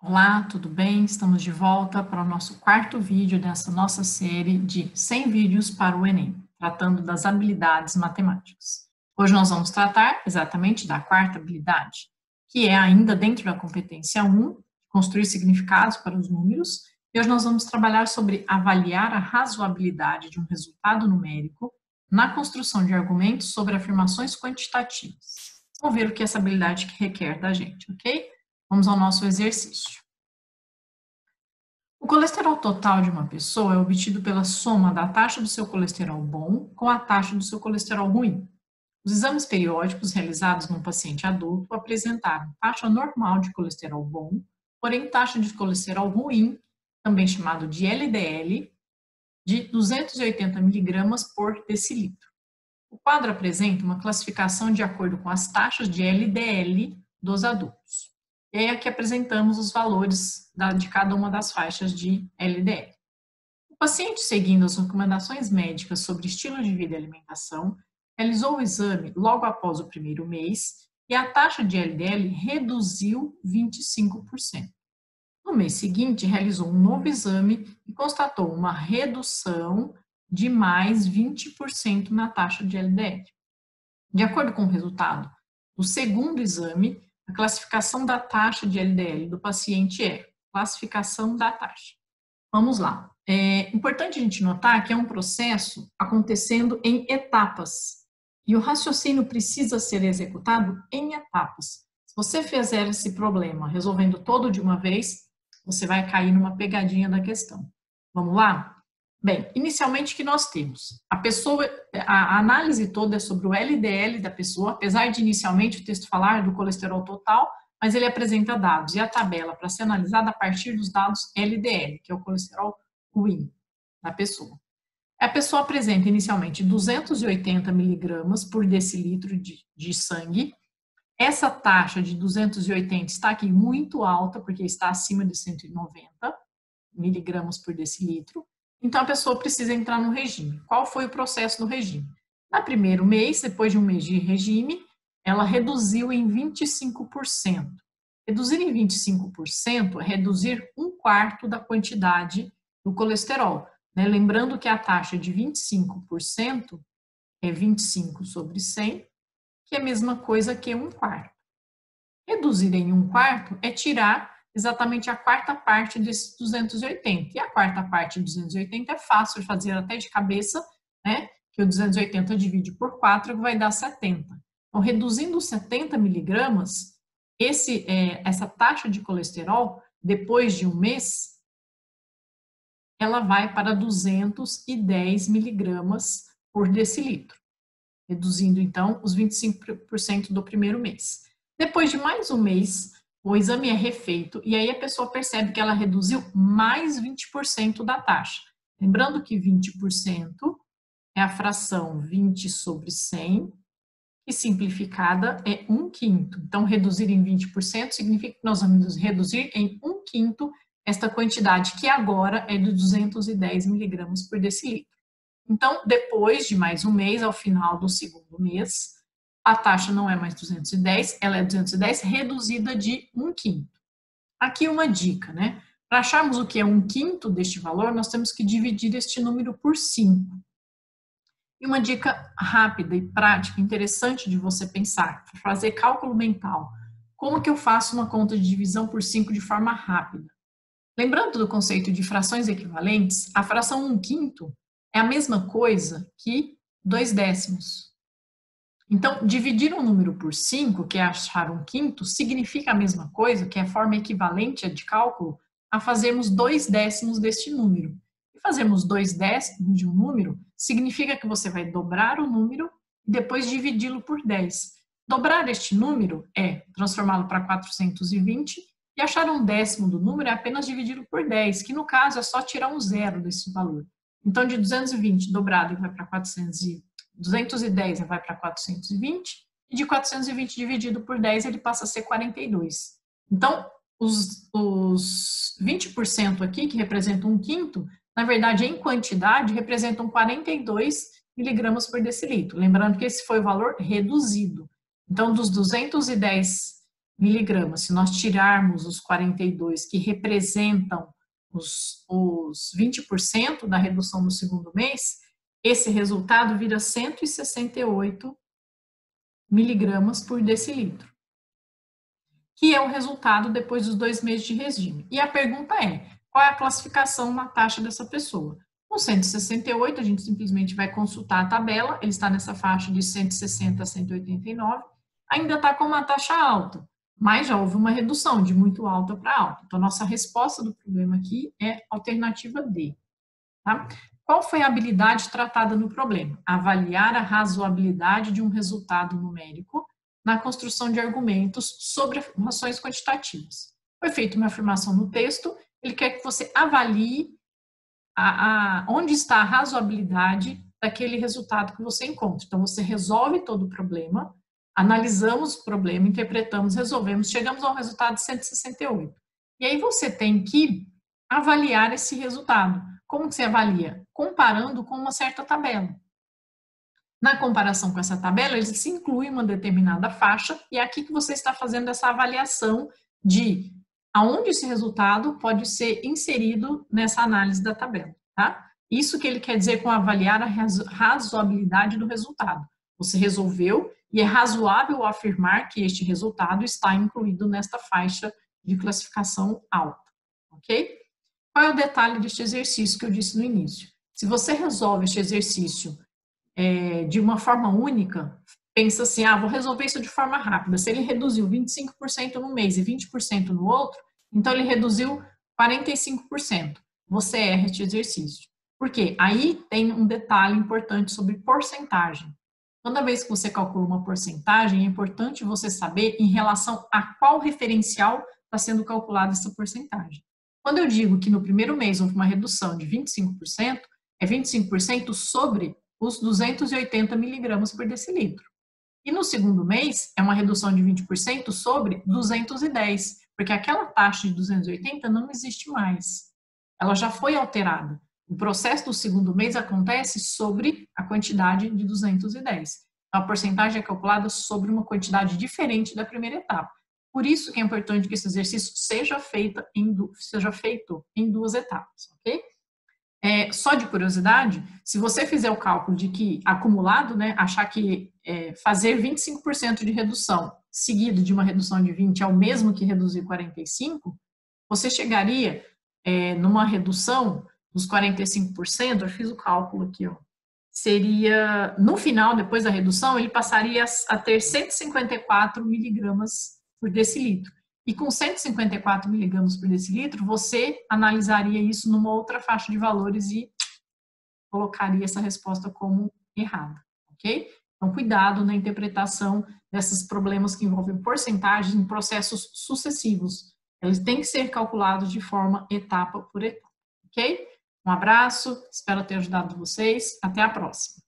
Olá, tudo bem? Estamos de volta para o nosso quarto vídeo dessa nossa série de 100 vídeos para o Enem, tratando das habilidades matemáticas. Hoje nós vamos tratar exatamente da quarta habilidade, que é ainda dentro da competência 1, construir significados para os números, e hoje nós vamos trabalhar sobre avaliar a razoabilidade de um resultado numérico na construção de argumentos sobre afirmações quantitativas. Vamos ver o que essa habilidade requer da gente, ok? Vamos ao nosso exercício. O colesterol total de uma pessoa é obtido pela soma da taxa do seu colesterol bom com a taxa do seu colesterol ruim. Os exames periódicos realizados num paciente adulto apresentaram taxa normal de colesterol bom, porém taxa de colesterol ruim, também chamado de LDL, de 280 mg por decilitro. O quadro apresenta uma classificação de acordo com as taxas de LDL dos adultos. E aí aqui apresentamos os valores de cada uma das faixas de LDL. O paciente, seguindo as recomendações médicas sobre estilo de vida e alimentação, realizou o exame logo após o primeiro mês e a taxa de LDL reduziu 25%. No mês seguinte, realizou um novo exame e constatou uma redução de mais 20% na taxa de LDL. De acordo com o resultado do segundo exame, a classificação da taxa de LDL do paciente é classificação da taxa. Vamos lá. É importante a gente notar que é um processo acontecendo em etapas. E o raciocínio precisa ser executado em etapas. Se você fizer esse problema resolvendo todo de uma vez, você vai cair numa pegadinha da questão. Vamos lá? Bem, inicialmente o que nós temos? A análise toda é sobre o LDL da pessoa, apesar de inicialmente o texto falar do colesterol total, mas ele apresenta dados e a tabela para ser analisada a partir dos dados LDL, que é o colesterol ruim da pessoa. A pessoa apresenta inicialmente 280 miligramas por decilitro de sangue. Essa taxa de 280 está aqui muito alta, porque está acima de 190 miligramas por decilitro. Então, a pessoa precisa entrar no regime. Qual foi o processo do regime? No primeiro mês, depois de um mês de regime, ela reduziu em 25%. Reduzir em 25% é reduzir 1/4 da quantidade do colesterol. Né? Lembrando que a taxa de 25% é 25 sobre 100, que é a mesma coisa que 1/4. Reduzir em 1/4 é tirar exatamente a quarta parte desses 280. E a quarta parte de 280 é fácil de fazer até de cabeça, né? Que o 280 divide por 4 vai dar 70. Então, reduzindo 70 miligramas, essa taxa de colesterol, depois de um mês, ela vai para 210 miligramas por decilitro, reduzindo, então, os 25% do primeiro mês. Depois de mais um mês, o exame é refeito e aí a pessoa percebe que ela reduziu mais 20% da taxa. Lembrando que 20% é a fração 20 sobre 100, que simplificada é 1/5. Então, reduzir em 20% significa que nós vamos reduzir em 1/5 esta quantidade, que agora é de 210 miligramas por decilitro. Então, depois de mais um mês, ao final do segundo mês, a taxa não é mais 210, ela é 210 reduzida de 1/5. Aqui uma dica, né? Para acharmos o que é 1/5 deste valor, nós temos que dividir este número por 5. E uma dica rápida e prática, interessante de você pensar, para fazer cálculo mental. Como que eu faço uma conta de divisão por 5 de forma rápida? Lembrando do conceito de frações equivalentes, a fração 1/5 é a mesma coisa que 2/10. Então, dividir um número por 5, que é achar 1/5, significa a mesma coisa, que é a forma equivalente de cálculo, a fazermos 2/10 deste número. E fazermos 2/10 de um número significa que você vai dobrar o número e depois dividi-lo por 10. Dobrar este número é transformá-lo para 420 e achar 1/10 do número é apenas dividi-lo por 10, que no caso é só tirar um zero desse valor. Então, de 220 dobrado vai para 210 vai para 420, e de 420 dividido por 10 ele passa a ser 42. Então, os 20% aqui, que representam 1/5, na verdade, em quantidade, representam 42 miligramas por decilitro. Lembrando que esse foi o valor reduzido. Então, dos 210 miligramas, se nós tirarmos os 42 que representam os 20% da redução no segundo mês, esse resultado vira 168 miligramas por decilitro, que é o resultado depois dos 2 meses de regime. E a pergunta é, qual é a classificação na taxa dessa pessoa? Com 168, a gente simplesmente vai consultar a tabela, ele está nessa faixa de 160 a 189, ainda está com uma taxa alta, mas já houve uma redução de muito alta para alta. Então, nossa resposta do problema aqui é alternativa D. Tá? Qual foi a habilidade tratada no problema? Avaliar a razoabilidade de um resultado numérico na construção de argumentos sobre afirmações quantitativas. Foi feita uma afirmação no texto, ele quer que você avalie onde está a razoabilidade daquele resultado que você encontra. Então, você resolve todo o problema, analisamos o problema, interpretamos, resolvemos, chegamos ao resultado de 168. E aí você tem que avaliar esse resultado. Como que você avalia? Comparando com uma certa tabela. Na comparação com essa tabela, eles se incluem uma determinada faixa, e é aqui que você está fazendo essa avaliação de aonde esse resultado pode ser inserido nessa análise da tabela, tá? Isso que ele quer dizer com avaliar a razoabilidade do resultado. Você resolveu e é razoável afirmar que este resultado está incluído nesta faixa de classificação alta, ok? Qual é o detalhe deste exercício que eu disse no início? Se você resolve este exercício de uma forma única, pensa assim, vou resolver isso de forma rápida. Se ele reduziu 25% no mês e 20% no outro, então ele reduziu 45%. Você erra este exercício. Por quê? Aí tem um detalhe importante sobre porcentagem. Toda vez que você calcula uma porcentagem, é importante você saber em relação a qual referencial está sendo calculada essa porcentagem. Quando eu digo que no primeiro mês houve uma redução de 25%, é 25% sobre os 280 miligramas por decilitro. E no segundo mês, é uma redução de 20% sobre 210, porque aquela taxa de 280 não existe mais. Ela já foi alterada. O processo do segundo mês acontece sobre a quantidade de 210. Então, a porcentagem é calculada sobre uma quantidade diferente da primeira etapa. Por isso que é importante que esse exercício seja feito em duas etapas, ok? Só de curiosidade, se você fizer o cálculo de que acumulado, né, achar que fazer 25% de redução seguido de uma redução de 20 é o mesmo que reduzir 45, você chegaria numa redução dos 45%, eu fiz o cálculo aqui, ó, seria, no final, depois da redução, ele passaria a ter 154 miligramas por decilitro. E com 154 miligramas por decilitro, você analisaria isso numa outra faixa de valores e colocaria essa resposta como errada, ok? Então, cuidado na interpretação desses problemas que envolvem porcentagens em processos sucessivos. Eles têm que ser calculados de forma etapa por etapa, ok? Um abraço, espero ter ajudado vocês. Até a próxima.